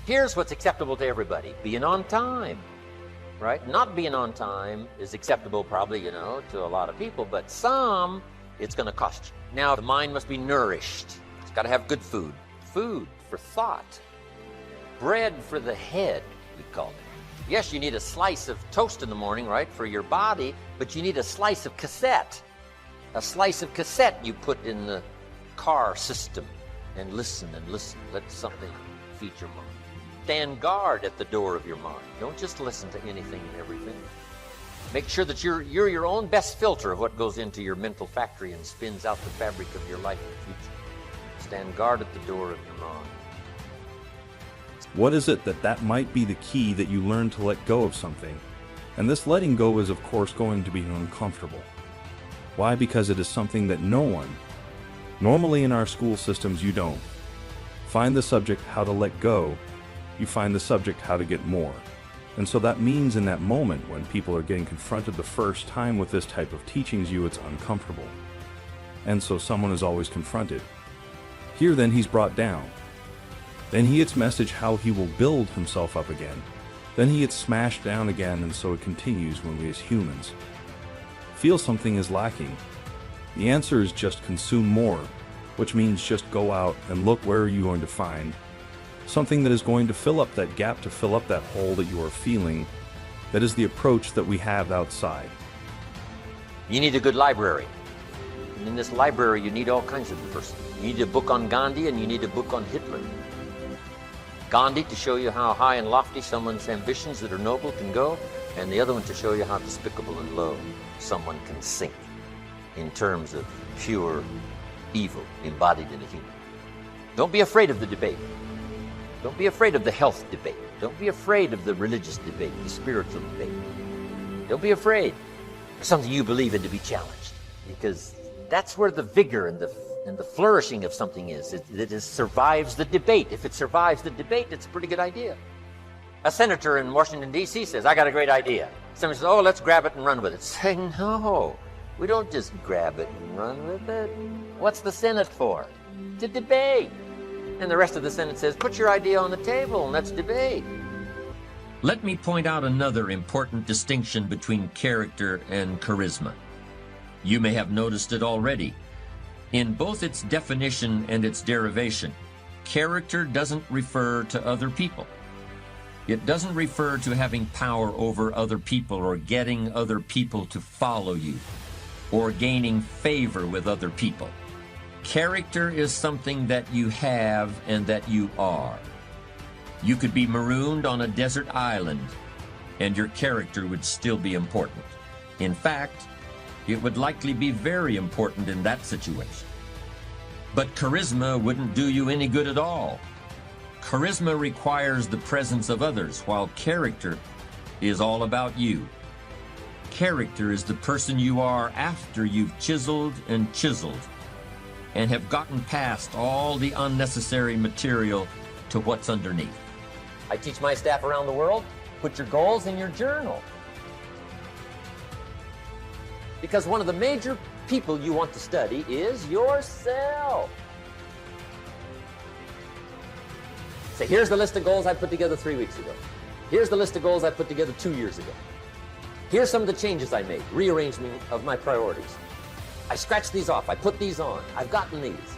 Here's what's acceptable to everybody: being on time, right? Not being on time is acceptable probably, to a lot of people, but some, it's going to cost you. Now, the mind must be nourished. It's got to have good food. Food for thought. Bread for the head, we call it. Yes, you need a slice of toast in the morning, right, for your body, but you need a slice of cassette. A slice of cassette you put in the car system and listen and listen. Let something feed your mind. Stand guard at the door of your mind. Don't just listen to anything and everything. Make sure that you're your own best filter of what goes into your mental factory and spins out the fabric of your life in the future. Stand guard at the door of your mind. What is it that might be the key that you learn to let go of something? And this letting go is of course going to be uncomfortable. Why? Because it is something that no one, normally in our school systems you don't, find the subject how to let go, you find the subject how to get more. And so that means in that moment when people are getting confronted the first time with this type of teachings it's uncomfortable. And so someone is always confronted. Here then he's brought down. Then he gets message how he will build himself up again. Then he gets smashed down again, and so it continues when we as humans feel something is lacking. The answer is just consume more, which means just go out and look where you're going to find something that is going to fill up that gap, to fill up that hole that you are feeling. That is the approach that we have outside. You need a good library. And in this library you need all kinds of diversity. You need a book on Gandhi and you need a book on Hitler. Gandhi to show you how high and lofty someone's ambitions that are noble can go, and the other one to show you how despicable and low someone can sink in terms of pure evil embodied in a human. Don't be afraid of the debate. Don't be afraid of the health debate. Don't be afraid of the religious debate, the spiritual debate. Don't be afraid of something you believe in to be challenged, because that's where the vigor and the flourishing of something is. It survives the debate. If it survives the debate, it's a pretty good idea. A senator in Washington, D.C. says, I got a great idea. Somebody says, oh, let's grab it and run with it. Say, no, we don't just grab it and run with it. What's the Senate for? To debate. And the rest of the Senate says, put your idea on the table and let's debate. Let me point out another important distinction between character and charisma. You may have noticed it already. In both its definition and its derivation, character doesn't refer to other people. It doesn't refer to having power over other people or getting other people to follow you or gaining favor with other people. Character is something that you have and that you are. You could be marooned on a desert island and your character would still be important. In fact, it would likely be very important in that situation. But charisma wouldn't do you any good at all. Charisma requires the presence of others, while character is all about you. Character is the person you are after you've chiseled and have gotten past all the unnecessary material to what's underneath. I teach my staff around the world, put your goals in your journal. Because one of the major people you want to study is yourself. Say, here's the list of goals I put together 3 weeks ago. Here's the list of goals I put together 2 years ago. Here's some of the changes I made, rearrangement of my priorities. I scratched these off, I put these on, I've gotten these.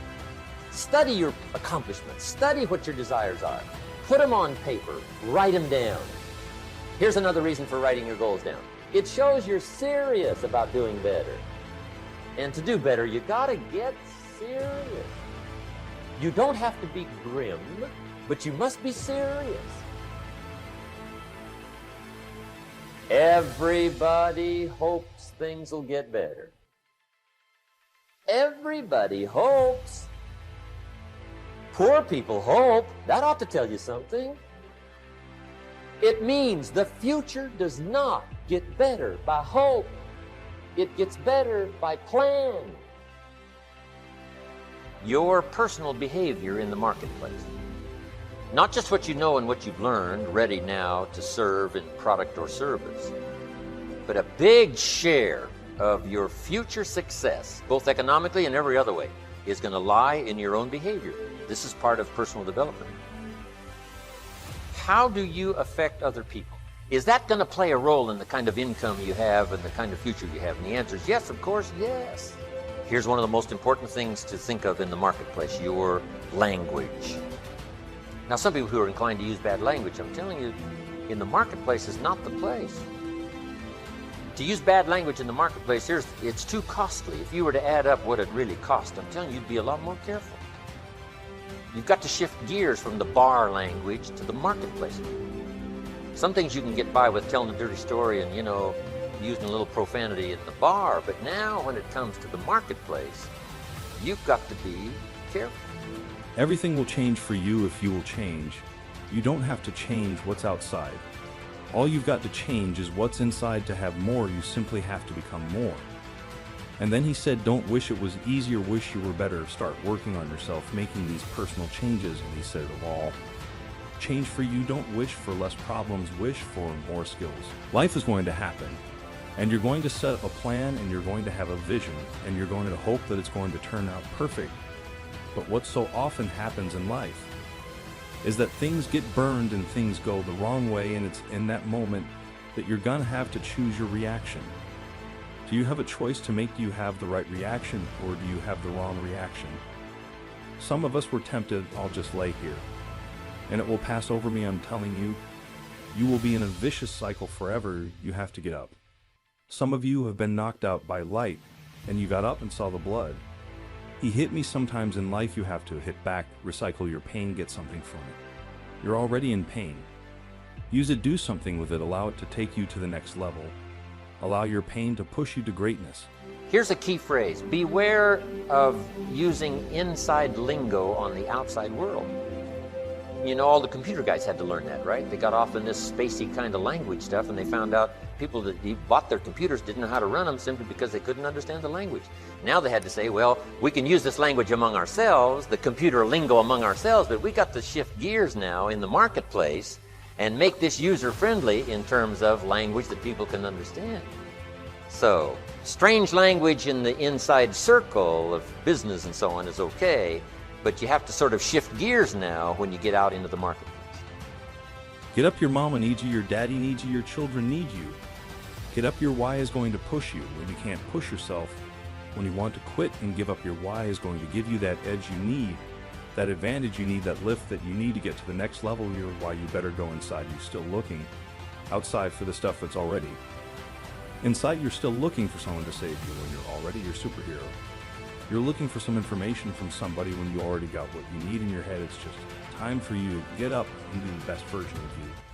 Study your accomplishments, study what your desires are. Put them on paper, write them down. Here's another reason for writing your goals down. It shows you're serious about doing better. And to do better, you gotta get serious. You don't have to be grim, but you must be serious. Everybody hopes things will get better. Everybody hopes. Poor people hope. That ought to tell you something. It means the future does not get better by hope. It gets better by plan. Your personal behavior in the marketplace. Not just what you know and what you've learned, ready now to serve in product or service, but a big share of your future success, both economically and every other way, is going to lie in your own behavior. This is part of personal development. How do you affect other people? Is that going to play a role in the kind of income you have and the kind of future you have? And the answer is yes, of course, yes. Here's one of the most important things to think of in the marketplace: your language. Now, some people who are inclined to use bad language, I'm telling you, in the marketplace is not the place. To use bad language in the marketplace, it's too costly. If you were to add up what it really cost, I'm telling you, you'd be a lot more careful. You've got to shift gears from the bar language to the marketplace. Some things you can get by with telling a dirty story and, using a little profanity at the bar, but now when it comes to the marketplace, you've got to be careful. Everything will change for you if you will change. You don't have to change what's outside. All you've got to change is what's inside. To have more, you simply have to become more. And then he said, don't wish it was easier, wish you were better. Start working on yourself, making these personal changes. And he said, all change for you. Don't wish for less problems, wish for more skills. Life is going to happen, and you're going to set up a plan, and you're going to have a vision, and you're going to hope that it's going to turn out perfect. But what so often happens in life is that things get burned and things go the wrong way, and it's in that moment that you're going to have to choose your reaction. Do you have a choice to make? Do you have the right reaction, or do you have the wrong reaction? Some of us were tempted, I'll just lay here, and it will pass over me. I'm telling you, you will be in a vicious cycle forever. You have to get up. Some of you have been knocked out by light, and you got up and saw the blood. He hit me. Sometimes in life you have to hit back, recycle your pain, get something from it. You're already in pain. Use it, do something with it, allow it to take you to the next level. Allow your pain to push you to greatness. Here's a key phrase: beware of using inside lingo on the outside world. All the computer guys had to learn that, right? They got off in this spacey kind of language stuff, and they found out people that bought their computers didn't know how to run them simply because they couldn't understand the language. Now they had to say, well, we can use this language among ourselves, the computer lingo among ourselves, but we got to shift gears now in the marketplace and make this user-friendly in terms of language that people can understand. So, strange language in the inside circle of business and so on is okay, but you have to sort of shift gears now when you get out into the marketplace. Get up, your mama needs you, your daddy needs you, your children need you. Get up, your why is going to push you when you can't push yourself. When you want to quit and give up, your why is going to give you that edge you need, that advantage you need, that lift that you need to get to the next level. Your why, you better go inside. You're still looking outside for the stuff that's already inside. You're still looking for someone to save you when you're already your superhero. You're looking for some information from somebody when you already got what you need in your head. It's just time for you to get up and be the best version of you.